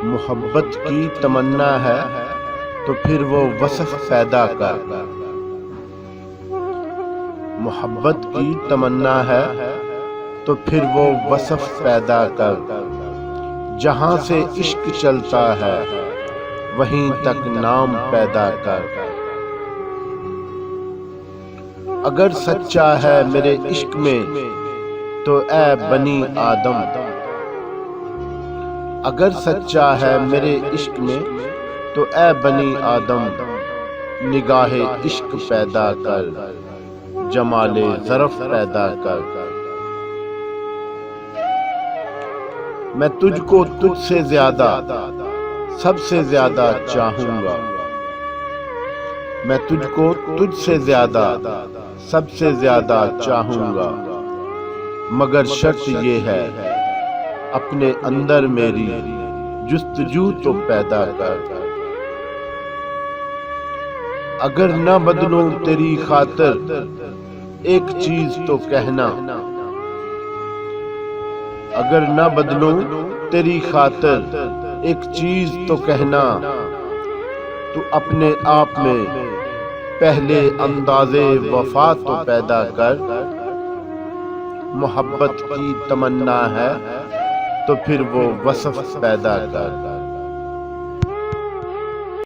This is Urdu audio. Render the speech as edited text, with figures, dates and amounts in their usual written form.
محبت کی تمنا ہے تو پھر وہ وصف پیدا کر۔ محبت کی تمنا ہے تو پھر وہ وصف پیدا کر۔ جہاں سے عشق چلتا ہے وہیں تک نام پیدا کر۔ اگر سچا ہے میرے عشق میں تو اے بنی آدم، اگر سچا ہے میرے عشق میں تو اے بنی آدم، نگاہ عشق پیدا کر، جمال ظرف پیدا کر۔ میں تجھ کو تجھ سے زیادہ سب سے زیادہ چاہوں گا، میں تجھ کو تجھ سے زیادہ سب سے زیادہ چاہوں گا، مگر شرط یہ ہے اپنے اندر میری جستجو تو پیدا کر۔ اگر نہ بدلوں تیری خاطر ایک چیز تو کہنا، اگر نہ بدلوں تیری خاطر ایک چیز تو کہنا، تو اپنے آپ میں پہلے انداز وفا تو پیدا کر۔ محبت کی تمنا ہے تو پھر وہ وصف پیدا کر۔